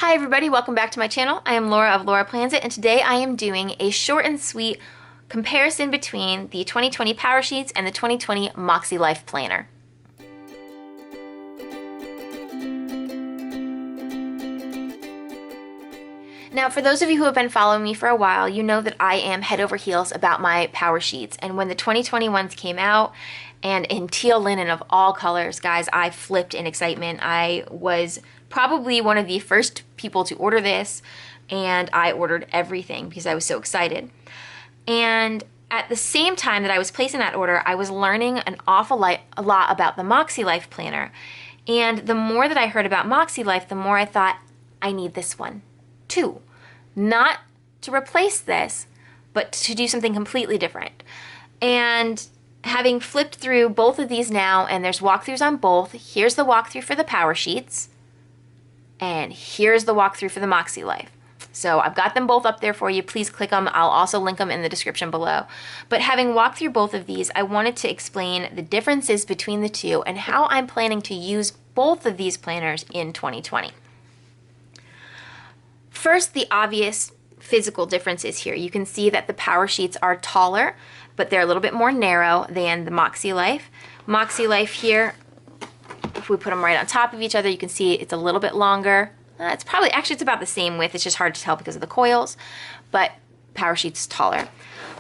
Hi everybody, welcome back to my channel. I am Laura of Laura Plans It, and today I am doing a short and sweet comparison between the 2020 PowerSheets and the 2020 Makse.Life planner. Now, for those of you who have been following me for a while, you know that I am head over heels about my PowerSheets, and when the 2020 ones came out, and in teal linen of all colors, guys, I flipped in excitement. I was probably one of the first people to order this, and I ordered everything because I was so excited. And at the same time that I was placing that order, I was learning an awful lot about the Makse.Life planner. And the more that I heard about Makse.Life, the more I thought, I need this one too. Not to replace this, but to do something completely different. And having flipped through both of these now, and there's walkthroughs on both, here's the walkthrough for the PowerSheets, and here's the walkthrough for the Makse.Life. So I've got them both up there for you. Please click them. I'll also link them in the description below. But having walked through both of these, I wanted to explain the differences between the two and how I'm planning to use both of these planners in 2020. First, the obvious physical differences here. You can see that the PowerSheets are taller, but they're a little bit more narrow than the Makse.Life. Makse.Life here, if we put them right on top of each other, you can see it's a little bit longer. It's about the same width. It's just hard to tell because of the coils, but PowerSheets is taller.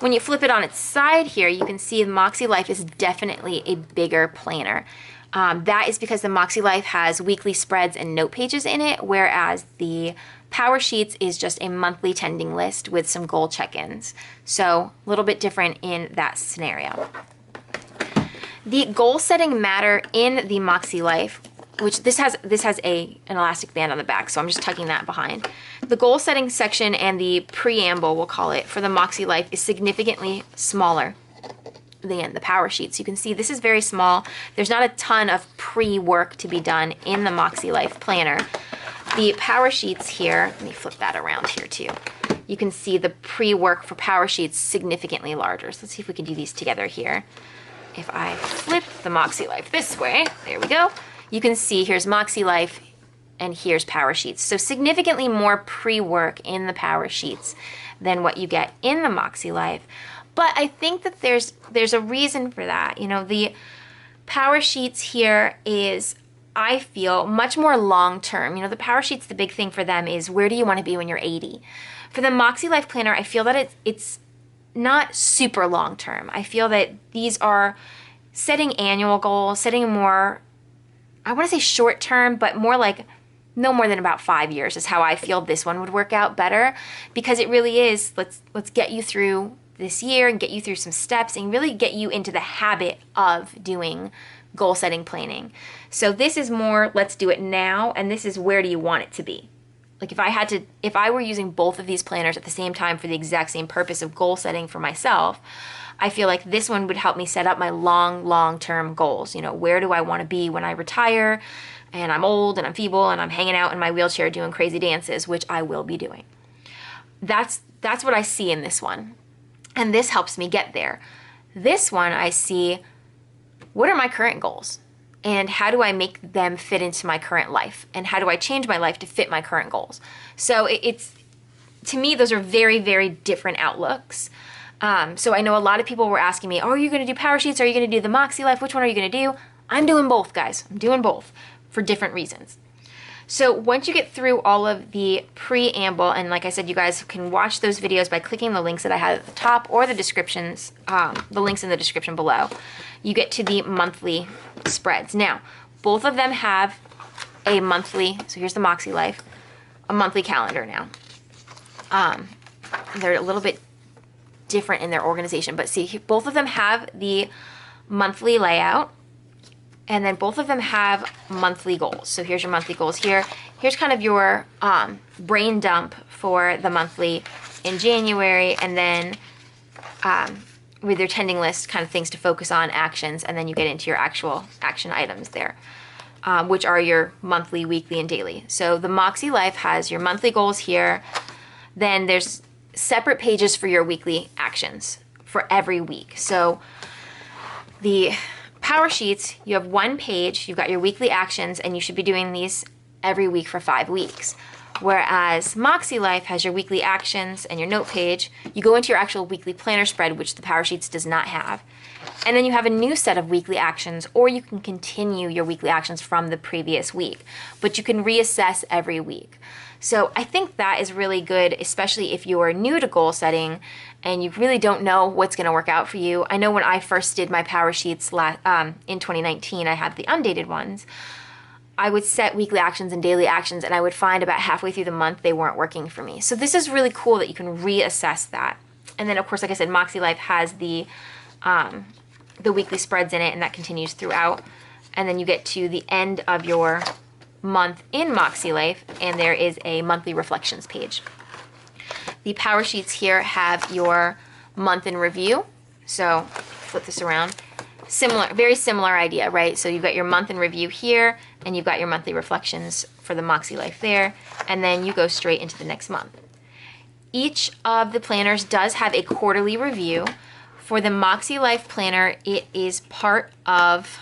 When you flip it on its side here, you can see the Makse.Life is definitely a bigger planner. That is because the Makse.Life has weekly spreads and note pages in it, whereas the PowerSheets is just a monthly tending list with some goal check-ins. So a little bit different in that scenario. The goal setting matter in the Makse.Life, which this has an elastic band on the back, so I'm just tucking that behind. The goal setting section and the preamble, we'll call it, for the Makse.Life is significantly smaller than the PowerSheets. You can see this is very small. There's not a ton of pre-work to be done in the Makse.Life planner. The PowerSheets here, let me flip that around here too. You can see the pre-work for PowerSheets significantly larger. So let's see if we can do these together here. If I flip the Makse.Life this way, there we go. You can see here's Makse.Life and here's PowerSheets. So significantly more pre-work in the PowerSheets than what you get in the Makse.Life. But I think that there's a reason for that. You know, the PowerSheets here is, I feel, much more long-term. You know, the PowerSheets, the big thing for them is where do you want to be when you're 80? For the Makse.Life planner, I feel that it's not super long-term. I feel that these are setting annual goals, setting more, I want to say short-term, but more like no more than about 5 years is how I feel this one would work out better, because it really is, let's get you through this year and get you through some steps and really get you into the habit of doing goal setting planning. So this is more, let's do it now, and this is where do you want it to be. Like if I were using both of these planners at the same time for the exact same purpose of goal setting for myself, I feel like this one would help me set up my long-term goals. You know, where do I want to be when I retire and I'm old and I'm feeble and I'm hanging out in my wheelchair doing crazy dances, which I will be doing. That's what I see in this one. And this helps me get there. This one I see, what are my current goals? And how do I make them fit into my current life? And how do I change my life to fit my current goals? So it's, to me, those are very, very different outlooks. So I know a lot of people were asking me, oh, are you going to do PowerSheets? Are you going to do the Makse.Life? Which one are you going to do? I'm doing both, guys. I'm doing both for different reasons. So once you get through all of the preamble, and like I said, you guys can watch those videos by clicking the links that I had at the top or the descriptions, the links in the description below, you get to the monthly spreads. Now, both of them have a monthly, so here's the Makse.Life, a monthly calendar now. They're a little bit different in their organization, but see, both of them have the monthly layout, and then both of them have monthly goals. So here's your monthly goals here. Here's kind of your brain dump for the monthly in January, and then with your tending list, kind of things to focus on, actions, and then you get into your actual action items there, which are your monthly, weekly, and daily. So the Makse.Life has your monthly goals here. Then there's separate pages for your weekly actions for every week. So the PowerSheets, you have one page, you've got your weekly actions, and you should be doing these every week for 5 weeks. Whereas Makse.Life has your weekly actions and your note page. You go into your actual weekly planner spread, which the PowerSheets does not have. And then you have a new set of weekly actions, or you can continue your weekly actions from the previous week. But you can reassess every week. So I think that is really good, especially if you're new to goal setting and you really don't know what's going to work out for you. I know when I first did my PowerSheets in 2019, I had the undated ones. I would set weekly actions and daily actions, and I would find about halfway through the month they weren't working for me. So this is really cool that you can reassess that. And then, of course, like I said, Makse.Life has the weekly spreads in it, and that continues throughout. And then you get to the end of your month in Makse.Life, and there is a monthly reflections page. The PowerSheets here have your month in review. So flip this around. Very similar idea, right? So you've got your month in review here, and you've got your monthly reflections for the Makse.Life there, and then you go straight into the next month. Each of the planners does have a quarterly review. For the Makse.Life planner, it is part of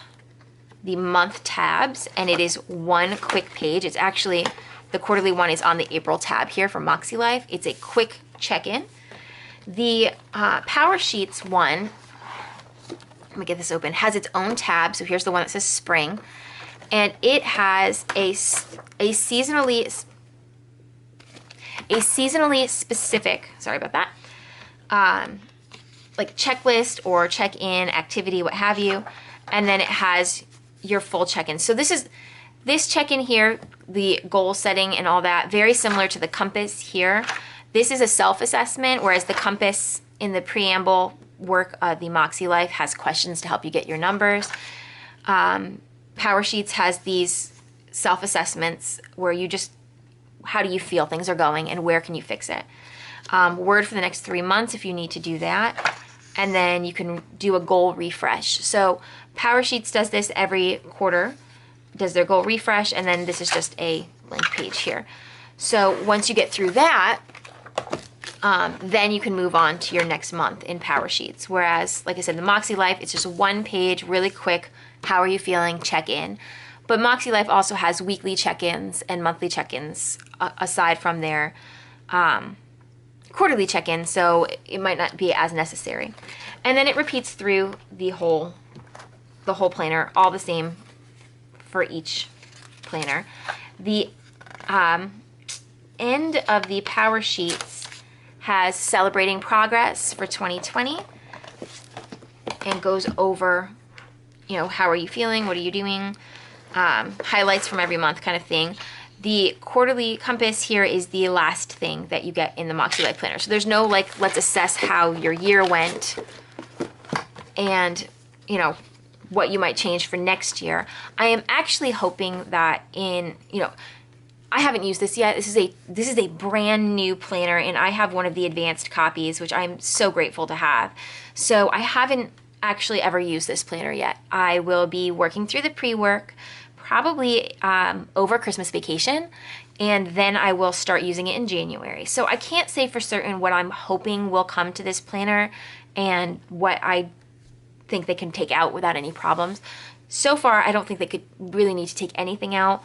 the month tabs, and it is one quick page. It's actually, the quarterly one is on the April tab here for Makse.Life. It's a quick check-in. The PowerSheets one, let me get this open, has its own tab. So here's the one that says spring, and it has a seasonally specific, sorry about that, like checklist or check-in activity, what have you, and then it has your full check-in. So this check-in here, the goal setting and all that, very similar to the compass here. This is a self-assessment, whereas the compass in the preamble work, the Makse.Life has questions to help you get your numbers. PowerSheets has these self-assessments where you just, how do you feel things are going and where can you fix it? Word for the next 3 months if you need to do that. And then you can do a goal refresh. So PowerSheets does this every quarter, does their goal refresh, and then this is just a blank page here. So once you get through that, then you can move on to your next month in PowerSheets. Whereas, like I said, the Makse.Life, it's just one page, really quick, how are you feeling, check in. But Makse.Life also has weekly check-ins and monthly check-ins aside from their quarterly check-in, so it might not be as necessary. And then it repeats through the whole planner, all the same for each planner. The end of the PowerSheets has celebrating progress for 2020 and goes over, how are you feeling, what are you doing, highlights from every month kind of thing. The quarterly compass here is the last thing that you get in the Makse.Life planner. So there's no let's assess how your year went and, what you might change for next year. I am actually hoping that I haven't used this yet. This is a brand new planner, and I have one of the advanced copies, which I'm so grateful to have. So I haven't actually ever used this planner yet. I will be working through the pre-work probably over Christmas vacation, and then I will start using it in January. So I can't say for certain what I'm hoping will come to this planner and what I think they can take out without any problems. So far, I don't think they could really need to take anything out.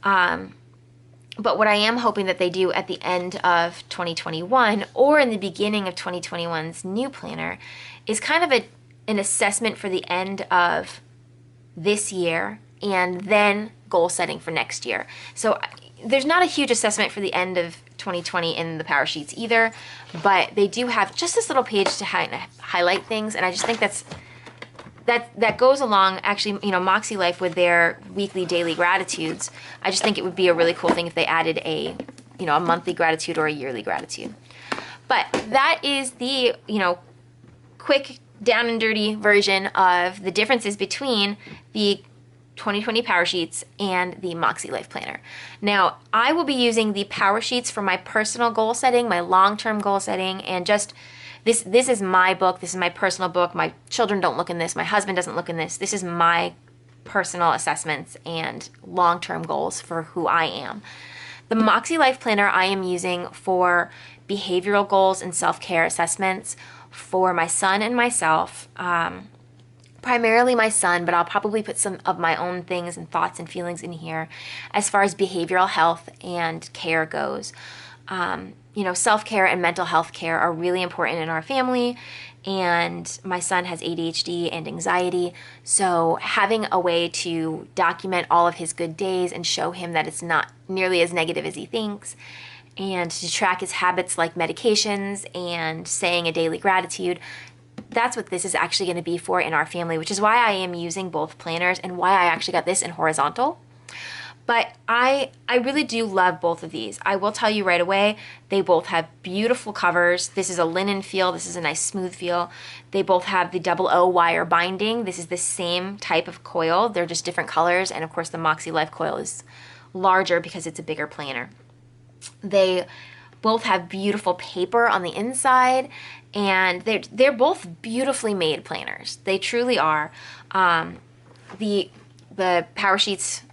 But what I am hoping that they do at the end of 2021 or in the beginning of 2021's new planner is kind of an assessment for the end of this year and then goal setting for next year. So there's not a huge assessment for the end of 2020 in the PowerSheets either, but they do have just this little page to highlight things, and I just think that goes along, actually, Makse.Life with their weekly, daily gratitudes. I just think it would be a really cool thing if they added a monthly gratitude or a yearly gratitude. But that is the, quick, down and dirty version of the differences between the 2020 PowerSheets and the Makse.Life planner. Now, I will be using the PowerSheets for my personal goal setting, my long-term goal setting, and just This is my book. This is my personal book. My children don't look in this. My husband doesn't look in this. This is my personal assessments and long-term goals for who I am. The Makse.Life planner I am using for behavioral goals and self-care assessments for my son and myself, primarily my son, but I'll probably put some of my own things and thoughts and feelings in here as far as behavioral health and care goes. You know, self-care and mental health care are really important in our family, and my son has ADHD and anxiety, so having a way to document all of his good days and show him that it's not nearly as negative as he thinks, and to track his habits like medications and saying a daily gratitude, that's what this is actually going to be for in our family, which is why I am using both planners and why I actually got this in horizontal. But I really do love both of these. I will tell you right away, they both have beautiful covers. This is a linen feel. This is a nice smooth feel. They both have the 00 wire binding. This is the same type of coil. They're just different colors. And of course the Makse.Life coil is larger because it's a bigger planner. They both have beautiful paper on the inside, and they're both beautifully made planners. They truly are. The PowerSheets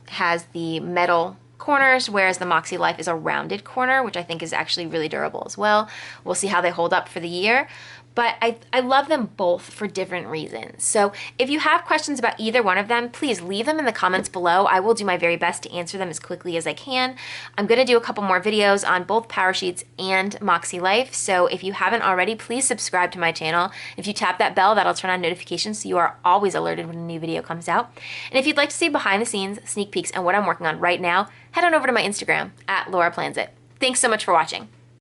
has the metal corners, whereas the Makse.Life is a rounded corner, which I think is actually really durable as well. We'll see how they hold up for the year. But I love them both for different reasons. So if you have questions about either one of them, please leave them in the comments below. I will do my very best to answer them as quickly as I can. I'm going to do a couple more videos on both PowerSheets and Makse.Life. So if you haven't already, please subscribe to my channel. If you tap that bell, that'll turn on notifications so you are always alerted when a new video comes out. And if you'd like to see behind the scenes, sneak peeks, and what I'm working on right now, head on over to my Instagram at LauraPlansIt. Thanks so much for watching.